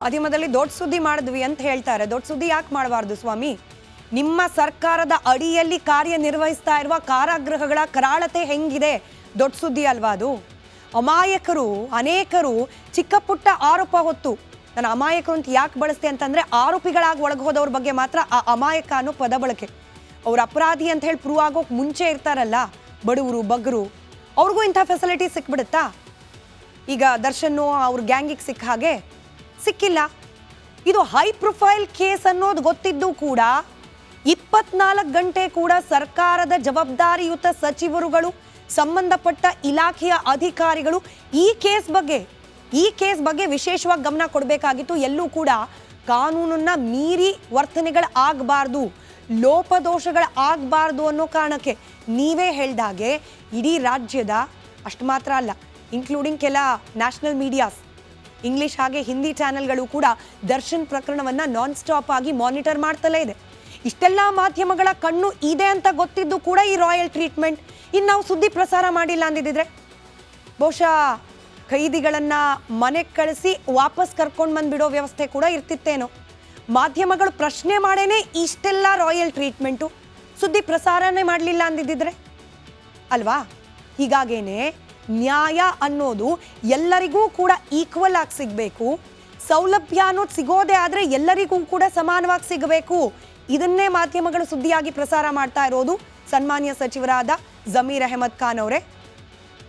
ಮಾಧ್ಯಮದಲ್ಲಿ ದೊಡ್ಡ ಸುದ್ದಿ ಮಾಡಿದ್ವಿ ಅಂತ ಹೇಳ್ತಾರೆ. ದೊಡ್ಡ ಸುದ್ದಿ ಯಾಕೆ ಮಾಡಬಾರ್ದು ಸ್ವಾಮಿ? ನಿಮ್ಮ ಸರ್ಕಾರದ ಅಡಿಯಲ್ಲಿ ಕಾರ್ಯನಿರ್ವಹಿಸ್ತಾ ಇರುವ ಕಾರಾಗೃಹಗಳ ಕರಾಳತೆ ಹೆಂಗಿದೆ? ದೊಡ್ಡ ಸುದ್ದಿ ಅಲ್ವಾ ಅದು? ಅಮಾಯಕರು ಅನೇಕರು ಚಿಕ್ಕ ಪುಟ್ಟ ಆರೋಪ ಹೊತ್ತು, ನಾನು ಅಮಾಯಕರು ಅಂತ ಯಾಕೆ ಬಳಸ್ತೆ ಅಂತಂದ್ರೆ ಆರೋಪಿಗಳಾಗಿ ಒಳಗೆ ಹೋದವ್ರ ಬಗ್ಗೆ ಮಾತ್ರ ಆ ಅಮಾಯಕ ಅನ್ನೋ ಪದ ಬಳಕೆ. ಅವ್ರ ಅಪರಾಧಿ ಅಂತ ಹೇಳಿ ಪ್ರೂವ್ ಆಗೋಕೆ ಮುಂಚೆ ಇರ್ತಾರಲ್ಲ ಬಡವರು ಬಗ್ಗರು, ಅವ್ರಿಗೂ ಇಂಥ ಫೆಸಿಲಿಟಿ ಸಿಕ್ಬಿಡುತ್ತಾ? ಈಗ ದರ್ಶನ್ ಅವ್ರ ಗ್ಯಾಂಗಿಗೆ ಸಿಕ್ಕ ಹಾಗೆ ಸಿಕ್ಕಿಲ್ಲ. ಇದು ಹೈ ಪ್ರೊಫೈಲ್ ಕೇಸ್ ಅನ್ನೋದು ಗೊತ್ತಿದ್ದು ಕೂಡ 24 ಗಂಟೆ ಕೂಡ ಸರ್ಕಾರದ ಜವಾಬ್ದಾರಿಯುತ ಸಚಿವರುಗಳು, ಸಂಬಂಧಪಟ್ಟ ಇಲಾಖೆಯ ಅಧಿಕಾರಿಗಳು ಈ ಕೇಸ್ ಬಗ್ಗೆ ವಿಶೇಷವಾಗಿ ಗಮನ ಕೊಡಬೇಕಾಗಿತ್ತು. ಎಲ್ಲೂ ಕೂಡ ಕಾನೂನನ್ನ ಮೀರಿ ವರ್ತನೆಗಳಾಗಬಾರ್ದು, ಲೋಪದೋಷಗಳ ಆಗಬಾರ್ದು ಅನ್ನೋ ಕಾರಣಕ್ಕೆ ನೀವೇ ಹೇಳ್ದಾಗೆ ಇಡೀ ರಾಜ್ಯದ ಅಷ್ಟು ಮಾತ್ರ ಅಲ್ಲ, ಇನ್ಕ್ಲೂಡಿಂಗ್ ಕೆಲ ನ್ಯಾಷನಲ್ ಮೀಡಿಯಾಸ್, ಇಂಗ್ಲಿಷ್ ಹಾಗೆ ಹಿಂದಿ ಚಾನೆಲ್ಗಳು ಕೂಡ ದರ್ಶನ್ ಪ್ರಕರಣವನ್ನ ನಾನ್ ಸ್ಟಾಪ್ ಆಗಿ ಮಾನಿಟರ್ ಮಾಡ್ತಲೇ ಇದೆ. ಇಷ್ಟೆಲ್ಲ ಮಾಧ್ಯಮಗಳ ಕಣ್ಣು ಇದೆ ಅಂತ ಗೊತ್ತಿದ್ದು ಕೂಡ ಈ ರಾಯಲ್ ಟ್ರೀಟ್ಮೆಂಟ್. ಇನ್ನು ನಾವು ಸುದ್ದಿ ಪ್ರಸಾರ ಮಾಡಿಲ್ಲ ಅಂದಿದ್ರೆ ಬಹುಶಃ ಖೈದಿಗಳನ್ನ ಮನೆಗೆ ಕಳಿಸಿ ವಾಪಸ್ ಕರ್ಕೊಂಡು ಬಂದ್ಬಿಡೋ ವ್ಯವಸ್ಥೆ ಕೂಡ ಇರ್ತಿತ್ತೇನೋ. ಮಾಧ್ಯಮಗಳು ಪ್ರಶ್ನೆ ಮಾಡೇನೆ ಇಷ್ಟೆಲ್ಲ ರಾಯಲ್ ಟ್ರೀಟ್ಮೆಂಟು, ಸುದ್ದಿ ಪ್ರಸಾರನೇ ಮಾಡಲಿಲ್ಲ ಅಂದಿದ್ರೆ ಅಲ್ವಾ? ಹೀಗಾಗೇನೆ ನ್ಯಾಯ ಅನ್ನೋದು ಎಲ್ಲರಿಗೂ ಕೂಡ ಈಕ್ವಲ್ ಆಗಿ ಸಿಗಬೇಕು, ಸೌಲಭ್ಯ ಅನ್ನೋದು ಸಿಗೋದೇ ಆದರೆ ಎಲ್ಲರಿಗೂ ಕೂಡ ಸಮಾನವಾಗಿ ಸಿಗಬೇಕು. ಇದನ್ನೇ ಮಾಧ್ಯಮಗಳು ಸುದ್ದಿಯಾಗಿ ಪ್ರಸಾರ ಮಾಡ್ತಾ ಇರೋದು. ಸನ್ಮಾನ್ಯ ಸಚಿವರಾದ ಜಮೀರ್ ಅಹಮದ್ ಖಾನ್ ಅವರೇ,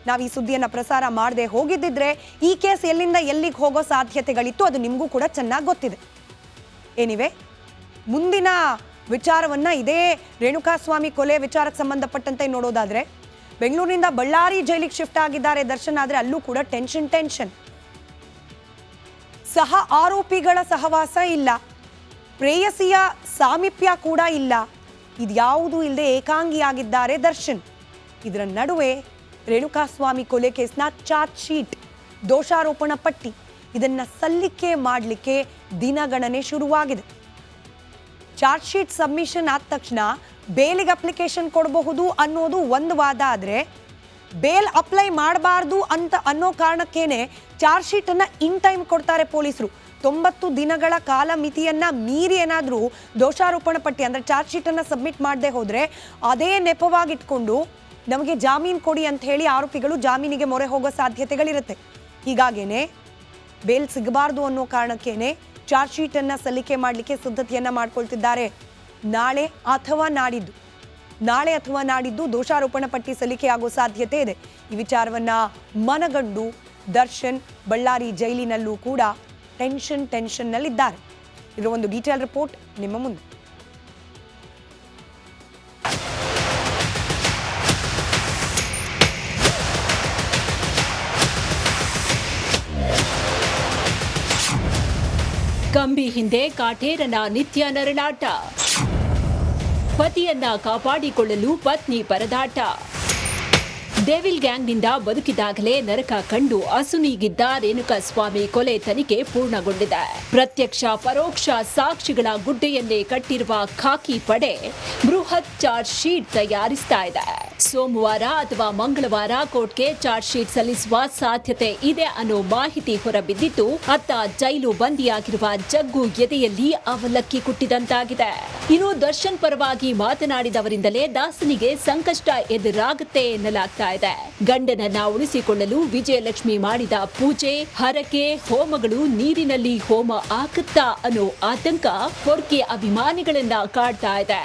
ನಾವು ಈ ಸುದ್ದಿಯನ್ನು ಪ್ರಸಾರ ಮಾಡದೆ ಹೋಗಿದ್ದಿದ್ರೆ ಈ ಕೇಸ್ ಎಲ್ಲಿಂದ ಎಲ್ಲಿಗೆ ಹೋಗೋ ಸಾಧ್ಯತೆಗಳಿತ್ತು, ಅದು ನಿಮಗೂ ಕೂಡ ಚೆನ್ನಾಗಿ ಗೊತ್ತಿದೆ. ಎನಿವೆ, ಮುಂದಿನ ವಿಚಾರವನ್ನ ಇದೇ ರೇಣುಕಾಸ್ವಾಮಿ ಕೊಲೆ ವಿಚಾರಕ್ಕೆ ಸಂಬಂಧಪಟ್ಟಂತೆ ನೋಡೋದಾದ್ರೆ, ಬೆಂಗಳೂರಿನಿಂದ ಬಳ್ಳಾರಿ ಜೈಲಿಗೆ ಶಿಫ್ಟ್ ಆಗಿದ್ದಾರೆ ದರ್ಶನ್. ಆದರೆ ಅಲ್ಲೂ ಕೂಡ ಟೆನ್ಷನ್. ಸಹ ಆರೋಪಿಗಳ ಸಹವಾಸ ಇಲ್ಲ, ಪ್ರೇಯಸಿಯ ಸಾಮೀಪ್ಯ ಕೂಡ ಇಲ್ಲ, ಇದ್ಯಾವುದೂ ಇಲ್ಲದೆ ಏಕಾಂಗಿಯಾಗಿದ್ದಾರೆ ದರ್ಶನ್. ಇದರ ನಡುವೆ ರೇಣುಕಾಸ್ವಾಮಿ ಕೊಲೆ ಕೇಸ್ನ ಚಾರ್ಜ್ ಶೀಟ್, ದೋಷಾರೋಪಣಾ ಪಟ್ಟಿ ಇದನ್ನ ಸಲ್ಲಿಕೆ ಮಾಡಲಿಕ್ಕೆ ದಿನಗಣನೆ ಶುರುವಾಗಿದೆ. ಚಾರ್ಜ್ ಶೀಟ್ ಸಬ್ಮಿಷನ್ ಆದ ತಕ್ಷಣ ಬೇಲಿಗೆ ಅಪ್ಲಿಕೇಶನ್ ಕೊಡಬಹುದು ಅನ್ನೋದು ಒಂದು ವಾದ. ಆದರೆ ಬೇಲ್ ಅಪ್ಲೈ ಮಾಡಬಾರ್ದು ಅಂತ ಅನ್ನೋ ಕಾರಣಕ್ಕೇನೆ ಚಾರ್ಜ್ ಶೀಟ್ ಅನ್ನ ಇನ್ ಟೈಮ್ ಕೊಡ್ತಾರೆ ಪೊಲೀಸರು. 90 ದಿನಗಳ ಕಾಲ ಮಿತಿಯನ್ನ ಮೀರಿ ಏನಾದರೂ ದೋಷಾರೋಪಣಾ ಪಟ್ಟಿ ಅಂದ್ರೆ ಚಾರ್ಜ್ ಶೀಟ್ ಅನ್ನ ಸಬ್ಮಿಟ್ ಮಾಡದೆ ಹೋದ್ರೆ ಅದೇ ನೆಪವಾಗಿಟ್ಕೊಂಡು ನಮಗೆ ಜಾಮೀನು ಕೊಡಿ ಅಂತ ಹೇಳಿ ಆರೋಪಿಗಳು ಜಾಮೀನಿಗೆ ಮೊರೆ ಹೋಗೋ ಸಾಧ್ಯತೆಗಳಿರುತ್ತೆ. ಹೀಗಾಗೇನೆ ಬೇಲ್ ಸಿಗಬಾರ್ದು ಅನ್ನೋ ಕಾರಣಕ್ಕೇನೆ ಚಾರ್ಜ್ ಶೀಟ್ ಅನ್ನ ಸಲ್ಲಿಕೆ ಮಾಡಲಿಕ್ಕೆ ಸಿದ್ಧತೆಯನ್ನ ಮಾಡ್ಕೊಳ್ತಿದ್ದಾರೆ. ನಾಳೆ ಅಥವಾ ನಾಡಿದ್ದು ದೋಷಾರೋಪಣಾ ಪಟ್ಟಿ ಸಲ್ಲಿಕೆ ಆಗೋ ಸಾಧ್ಯತೆ ಇದೆ. ಈ ವಿಚಾರವನ್ನ ಮನಗಂಡು ದರ್ಶನ್ ಬಳ್ಳಾರಿ ಜೈಲಿನಲ್ಲೂ ಕೂಡ ಟೆನ್ಷನ್ನಲ್ಲಿದ್ದಾರೆ. ಇದರ ಒಂದು ಡೀಟೇಲ್ ರಿಪೋರ್ಟ್ ನಿಮ್ಮ ಮುಂದೆ. ಕಂಬಿ ಹಿಂದೆ ಕಾಟೇರನ ನಿತ್ಯ ನರಳಾಟ, ಪತಿಯನ್ನ ಕಾಪಾಡಿಕೊಳ್ಳಲು ಪತ್ನಿ ಪರದಾಟ. ಡೆವಿಲ್ ಗ್ಯಾಂಗ್ನಿಂದ ಬದುಕಿದಾಗಲೇ ನರಕ ಕಂಡು ಅಸುನೀಗಿದ್ದ ರೇಣುಕಾಸ್ವಾಮಿ ಕೊಲೆ ತನಿಖೆ ಪೂರ್ಣಗೊಂಡಿದೆ. ಪ್ರತ್ಯಕ್ಷ ಪರೋಕ್ಷ ಸಾಕ್ಷಿಗಳ ಗುಡ್ಡೆಯನ್ನೇ ಕಟ್ಟಿರುವ ಖಾಕಿ ಪಡೆ ಬೃಹತ್ ಚಾರ್ಜ್ ಶೀಟ್ ತಯಾರಿಸ್ತಾ ಇದೆ. ಸೋಮವಾರ ಅಥವಾ ಮಂಗಳವಾರ ಕೋರ್ಟ್ಗೆ ಚಾರ್ಜ್ ಶೀಟ್ ಸಲ್ಲಿಸುವ ಸಾಧ್ಯತೆ ಇದೆ ಅನ್ನೋ ಮಾಹಿತಿ ಹೊರಬಿದ್ದಿದ್ದು, ಅತ್ತ ಜೈಲು ಬಂದಿಯಾಗಿರುವ ಜಗ್ಗು ಎದೆಯಲ್ಲಿ ಅವಲಕ್ಕಿ ಕುಟ್ಟಿದಂತಾಗಿದೆ. ಇನ್ನು ದರ್ಶನ್ ಪರವಾಗಿ ಮಾತನಾಡಿದವರಿಂದಲೇ ದಾಸನಿಗೆ ಸಂಕಷ್ಟ ಎದುರಾಗುತ್ತೆ ಎನ್ನಲಾಗ್ತಾ ಇದೆ. ಗಂಡನನ್ನ ಉಳಿಸಿಕೊಳ್ಳಲು ವಿಜಯಲಕ್ಷ್ಮಿ ಮಾಡಿದ ಪೂಜೆ, ಹರಕೆ, ಹೋಮಗಳು ನೀರಿನಲ್ಲಿ ಹೋಮ ಆಗುತ್ತಾ ಅನ್ನೋ ಆತಂಕ ಹೊರ್ಕೆ ಅಭಿಮಾನಿಗಳನ್ನ ಕಾಡ್ತಾ ಇದೆ.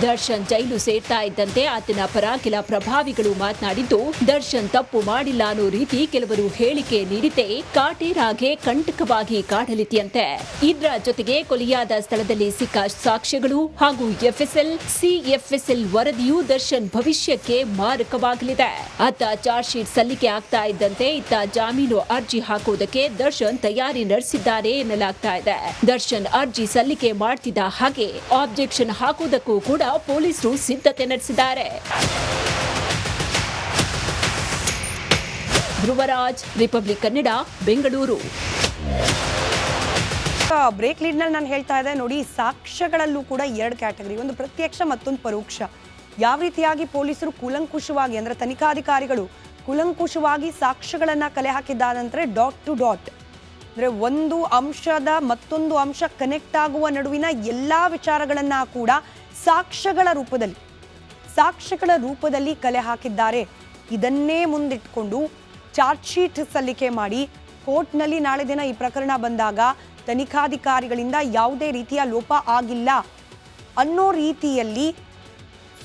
ದರ್ಶನ್ ಜೈಲು ಸೇರ್ತಾ ಇದ್ದಂತೆ ಆತನ ಪರ ಕೆಲ ಪ್ರಭಾವಿಗಳು ಮಾತನಾಡಿದ್ದು, ದರ್ಶನ್ ತಪ್ಪು ಮಾಡಿಲ್ಲ ಅನ್ನೋ ರೀತಿ ಕೆಲವರು ಹೇಳಿಕೆ ನೀಡಿದ್ದೇ ಕಾಟೇರಾಗೆ ಕಂಟಕವಾಗಿ ಕಾಡಲಿದೆಯಂತೆ. ಇದರ ಜೊತೆಗೆ ಕೊಲೆಯಾದ ಸ್ಥಳದಲ್ಲಿ ಸಿಕ್ಕ ಸಾಕ್ಷ್ಯಗಳು ಹಾಗೂ ಸಿಎಫ್ಎಸ್ಎಲ್ ವರದಿಯು ದರ್ಶನ್ ಭವಿಷ್ಯಕ್ಕೆ ಮಾರಕವಾಗಲಿದೆ. ಅತ್ತ ಚಾರ್ಜ್ ಶೀಟ್ ಸಲ್ಲಿಕೆ ಆಗ್ತಾ ಇದ್ದಂತೆ ಇತ್ತ ಜಾಮೀನು ಅರ್ಜಿ ಹಾಕುವುದಕ್ಕೆ ದರ್ಶನ್ ತಯಾರಿ ನಡೆಸಿದ್ದಾರೆ ಎನ್ನಲಾಗ್ತಾ ಇದೆ. ದರ್ಶನ್ ಅರ್ಜಿ ಸಲ್ಲಿಕೆ ಮಾಡ್ತಿದ್ದ ಹಾಗೆ ಆಬ್ಜೆಕ್ಷನ್ ಹಾಕುವುದಕ್ಕೂ ಕೂಡ ಪೊಲೀಸರು ಸಿದ್ಧತೆ ನಡೆಸಿದ್ದಾರೆ. ಧ್ರುವರಾಜ್, ರಿಪಬ್ಲಿಕ್ ಕನ್ನಡ, ಬೆಂಗಳೂರು. ಬ್ರೇಕ್ ಲೀಡ್ನಲ್ಲಿ ನಾನು ಹೇಳ್ತಾ ಇದ್ದೆ ನೋಡಿ, ಸಾಕ್ಷ್ಯಗಳಲ್ಲೂ ಕೂಡ 2 ಕ್ಯಾಟಗರಿ, ಒಂದು ಪ್ರತ್ಯಕ್ಷ ಮತ್ತೊಂದು ಪರೋಕ್ಷ. ಯಾವ ರೀತಿಯಾಗಿ ಪೊಲೀಸರು ಕೂಲಂಕುಷವಾಗಿ ಅಂದ್ರೆ ತನಿಖಾಧಿಕಾರಿಗಳು ಕುಲಂಕುಷವಾಗಿ ಸಾಕ್ಷ್ಯಗಳನ್ನು ಕಲೆ ಹಾಕಿದ್ದಾನಂದ್ರೆ ಡಾಟ್ ಟು ಡಾಟ್, ಅಂದರೆ ಒಂದು ಅಂಶದ ಮತ್ತೊಂದು ಅಂಶ ಕನೆಕ್ಟ್ ಆಗುವ ನಡುವಿನ ಎಲ್ಲ ವಿಚಾರಗಳನ್ನು ಕೂಡ ಸಾಕ್ಷ್ಯಗಳ ರೂಪದಲ್ಲಿ ಕಲೆ ಹಾಕಿದ್ದಾರೆ. ಇದನ್ನೇ ಮುಂದಿಟ್ಕೊಂಡು ಚಾರ್ಜ್ ಶೀಟ್ ಸಲ್ಲಿಕೆ ಮಾಡಿ ಕೋರ್ಟ್ನಲ್ಲಿ ನಾಳೆ ದಿನ ಈ ಪ್ರಕರಣ ಬಂದಾಗ ತನಿಖಾಧಿಕಾರಿಗಳಿಂದ ಯಾವುದೇ ರೀತಿಯ ಲೋಪ ಆಗಿಲ್ಲ ಅನ್ನೋ ರೀತಿಯಲ್ಲಿ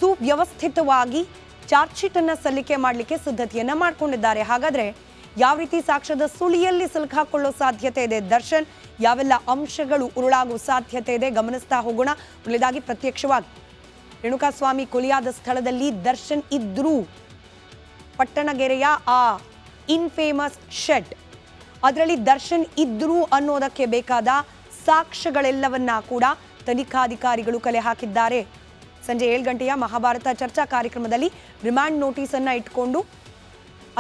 ಸುವ್ಯವಸ್ಥಿತವಾಗಿ ಚಾರ್ಜ್ ಶೀಟನ್ನು ಸಲ್ಲಿಕೆ ಮಾಡಲಿಕ್ಕೆ ಸಿದ್ಧತೆಯನ್ನು ಮಾಡಿಕೊಂಡಿದ್ದಾರೆ. ಹಾಗಾದರೆ ಯಾವ ರೀತಿ ಸಾಕ್ಷ್ಯದ ಸುಳಿಯಲ್ಲಿ ಸಿಲುಕಾಕೊಳ್ಳೋ ಸಾಧ್ಯತೆ ಇದೆ ದರ್ಶನ್, ಯಾವೆಲ್ಲ ಅಂಶಗಳು ಉರುಳಾಗುವ ಸಾಧ್ಯತೆ ಇದೆ ಗಮನಿಸ್ತಾ ಹೋಗೋಣ. ಮೊದಲಾಗಿ ಪ್ರತ್ಯಕ್ಷವಾಗಿ ರೇಣುಕಾಸ್ವಾಮಿ ಕೊಲೆಯಾದ ಸ್ಥಳದಲ್ಲಿ ದರ್ಶನ್ ಇದ್ರೂ, ಪಟ್ಟಣಗೆರೆಯ ಆ ಇನ್ಫೇಮಸ್ ಶೆಡ್ ಅದರಲ್ಲಿ ದರ್ಶನ್ ಇದ್ರೂ ಅನ್ನೋದಕ್ಕೆ ಬೇಕಾದ ಸಾಕ್ಷ್ಯಗಳೆಲ್ಲವನ್ನ ಕೂಡ ತನಿಖಾಧಿಕಾರಿಗಳು ಕಲೆ ಹಾಕಿದ್ದಾರೆ. ಸಂಜೆ 7 ಗಂಟೆಯ ಮಹಾಭಾರತ ಚರ್ಚಾ ಕಾರ್ಯಕ್ರಮದಲ್ಲಿ ರಿಮಾಂಡ್ ನೋಟಿಸನ್ನು ಇಟ್ಕೊಂಡು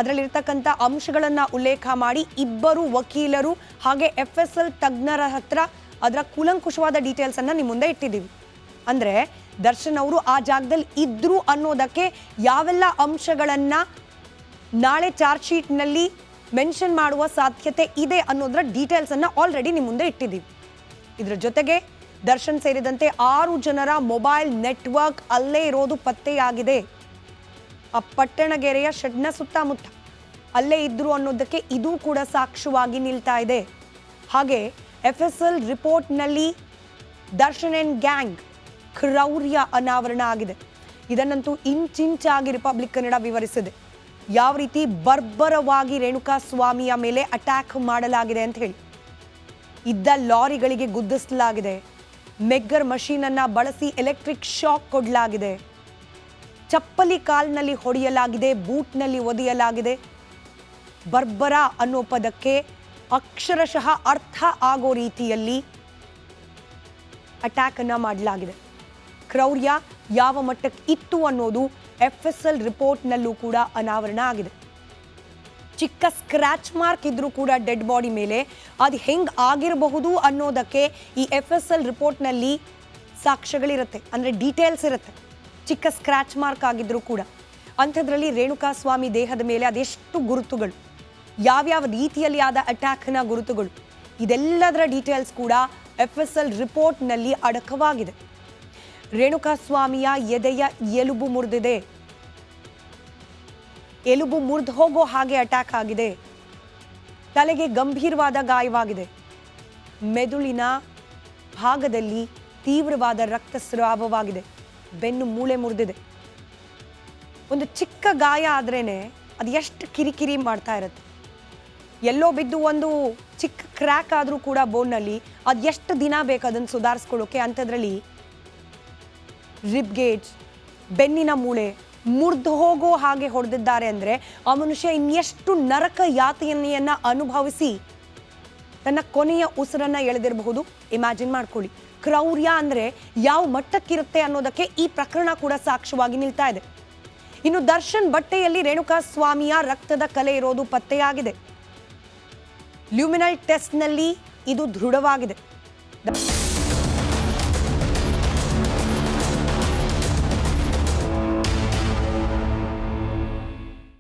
ಅದರಲ್ಲಿರ್ತಕ್ಕಂಥ ಅಂಶಗಳನ್ನು ಉಲ್ಲೇಖ ಮಾಡಿ ಇಬ್ಬರು ವಕೀಲರು ಹಾಗೆ FSL ತಜ್ಞರ ಹತ್ರ ಅದರ ಕೂಲಂಕುಷವಾದ ಡೀಟೇಲ್ಸನ್ನು ನಿಮ್ಮ ಮುಂದೆ ಇಟ್ಟಿದ್ದೀವಿ. ಅಂದರೆ ದರ್ಶನ್ ಅವರು ಆ ಜಾಗದಲ್ಲಿ ಇದ್ರು ಅನ್ನೋದಕ್ಕೆ ಯಾವೆಲ್ಲ ಅಂಶಗಳನ್ನು ನಾಳೆ ಚಾರ್ಜ್ ಶೀಟ್ನಲ್ಲಿ ಮೆನ್ಷನ್ ಮಾಡುವ ಸಾಧ್ಯತೆ ಇದೆ ಅನ್ನೋದರ ಡೀಟೇಲ್ಸನ್ನು ಆಲ್ರೆಡಿ ನಿಮ್ಮ ಮುಂದೆ ಇಟ್ಟಿದ್ದೀವಿ. ಇದರ ಜೊತೆಗೆ ದರ್ಶನ್ ಸೇರಿದಂತೆ 6 ಜನರ ಮೊಬೈಲ್ ನೆಟ್ವರ್ಕ್ ಅಲ್ಲೇ ಇರೋದು ಪತ್ತೆಯಾಗಿದೆ. ಆ ಪಟ್ಟಣಗೆರೆಯ ಶೆಡ್ನ ಸುತ್ತಮುತ್ತ ಅಲ್ಲೇ ಇದ್ರು ಅನ್ನೋದಕ್ಕೆ ಇದು ಕೂಡ ಸಾಕ್ಷ್ಯವಾಗಿ ನಿಲ್ತಾ ಇದೆ. ಹಾಗೆ FSL ರಿಪೋರ್ಟ್ನಲ್ಲಿ ದರ್ಶನ್ ಅಂಡ್ ಗ್ಯಾಂಗ್ ಕ್ರೌರ್ಯ ಅನಾವರಣ ಆಗಿದೆ. ಇದನ್ನಂತೂ ಇಂಚಿಂಚಾಗಿ ರಿಪಬ್ಲಿಕ್ ಕನ್ನಡ ವಿವರಿಸಿದೆ. ಯಾವ ರೀತಿ ಬರ್ಬರವಾಗಿ ರೇಣುಕಾಸ್ವಾಮಿಯ ಮೇಲೆ ಅಟ್ಯಾಕ್ ಮಾಡಲಾಗಿದೆ ಅಂತ ಹೇಳಿ. ಇದ್ದ ಲಾರಿಗಳಿಗೆ ಗುದ್ದಿಸಲಾಗಿದೆ, ಮೆಗ್ಗರ್ ಮಷೀನನ್ನು ಬಳಸಿ ಎಲೆಕ್ಟ್ರಿಕ್ ಶಾಕ್ ಕೊಡಲಾಗಿದೆ, ಚಪ್ಪಲಿ ಕಾಲ್ನಲ್ಲಿ ಹೊಡೆಯಲಾಗಿದೆ, ಬೂಟ್ನಲ್ಲಿ ಒದೆಯಲಾಗಿದೆ. ಬರ್ಬರ ಅನ್ನೋ ಪದಕ್ಕೆ ಅಕ್ಷರಶಃ ಅರ್ಥ ಆಗೋ ರೀತಿಯಲ್ಲಿ ಅಟ್ಯಾಕ್ ಅನ್ನ ಮಾಡಲಾಗಿದೆ. ಕ್ರೌರ್ಯ ಯಾವ ಮಟ್ಟಕ್ಕೆ ಇತ್ತು ಅನ್ನೋದು FSL ರಿಪೋರ್ಟ್ನಲ್ಲೂ ಕೂಡ ಅನಾವರಣ ಆಗಿದೆ. ಚಿಕ್ಕ ಸ್ಕ್ರಾಚ್ ಮಾರ್ಕ್ ಇದ್ರೂ ಕೂಡ ಡೆಡ್ ಬಾಡಿ ಮೇಲೆ ಅದು ಹೆಂಗೆ ಆಗಿರಬಹುದು ಅನ್ನೋದಕ್ಕೆ ಈ FSL ರಿಪೋರ್ಟ್ನಲ್ಲಿ ಸಾಕ್ಷ್ಯಗಳಿರುತ್ತೆ, ಅಂದರೆ ಡೀಟೇಲ್ಸ್ ಇರುತ್ತೆ. ಚಿಕ್ಕ ಸ್ಕ್ರಾಚ್ ಮಾರ್ಕ್ ಆಗಿದ್ರೂ ಕೂಡ ಅಂಥದ್ರಲ್ಲಿ ರೇಣುಕಾಸ್ವಾಮಿ ದೇಹದ ಮೇಲೆ ಅದೆಷ್ಟು ಗುರುತುಗಳು, ಯಾವ್ಯಾವ ರೀತಿಯಲ್ಲಿ ಆದ ಅಟ್ಯಾಕ್ನ ಗುರುತುಗಳು, ಇದೆಲ್ಲದರ ಡೀಟೇಲ್ಸ್ ಕೂಡ FSL ರಿಪೋರ್ಟ್ನಲ್ಲಿ ಅಡಕವಾಗಿದೆ. ರೇಣುಕಾಸ್ವಾಮಿಯ ಎದೆಯ ಎಲುಬು ಮುರಿದಿದೆ, ಎಲುಬು ಮುರಿದು ಹೋಗೋ ಹಾಗೆ ಅಟ್ಯಾಕ್ ಆಗಿದೆ, ತಲೆಗೆ ಗಂಭೀರವಾದ ಗಾಯವಾಗಿದೆ, ಮೆದುಳಿನ ಭಾಗದಲ್ಲಿ ತೀವ್ರವಾದ ರಕ್ತಸ್ರಾವವಾಗಿದೆ, ಬೆನ್ನು ಮೂಳೆ ಮುರಿದಿದೆ. ಒಂದು ಚಿಕ್ಕ ಗಾಯ ಆದ್ರೇನೆ ಅದು ಎಷ್ಟು ಕಿರಿಕಿರಿ ಮಾಡ್ತಾ ಇರುತ್ತೆ. ಎಲ್ಲೋ ಬಿದ್ದು ಒಂದು ಚಿಕ್ಕ ಕ್ರ್ಯಾಕ್ ಆದರೂ ಕೂಡ ಬೋನ್ನಲ್ಲಿ ಅದು ಎಷ್ಟು ದಿನ ಬೇಕು ಅದನ್ನು ಸುಧಾರಿಸ್ಕೊಳ್ಳೋಕೆ. ಅಂಥದ್ರಲ್ಲಿ ರಿಬ್ ಗೇಜ್, ಬೆನ್ನಿನ ಮೂಳೆ ಮುರಿದು ಹೋಗೋ ಹಾಗೆ ಹೊಡೆದಿದ್ದಾರೆ ಅಂದರೆ ಆ ಮನುಷ್ಯ ಇನ್ನೆಷ್ಟು ನರಕ ಯಾತನೆಯನ್ನು ಅನುಭವಿಸಿ ತನ್ನ ಕೊನೆಯ ಉಸಿರನ್ನು ಎಳೆದಿರಬಹುದು. ಇಮ್ಯಾಜಿನ್ ಮಾಡ್ಕೊಳ್ಳಿ. ಕ್ರೌರ್ಯ ಅಂದರೆ ಯಾವ ಮಟ್ಟಕ್ಕಿರುತ್ತೆ ಅನ್ನೋದಕ್ಕೆ ಈ ಪ್ರಕರಣ ಕೂಡ ಸಾಕ್ಷ್ಯವಾಗಿ ನಿಲ್ತಾ ಇದೆ. ಇನ್ನು ದರ್ಶನ್ ಬಟ್ಟೆಯಲ್ಲಿ ರೇಣುಕಾಸ್ವಾಮಿಯ ರಕ್ತದ ಕಲೆ ಇರೋದು ಪತ್ತೆಯಾಗಿದೆ. ಲ್ಯೂಮಿನಲ್ ಟೆಸ್ಟ್ನಲ್ಲಿ ಇದು ದೃಢವಾಗಿದೆ.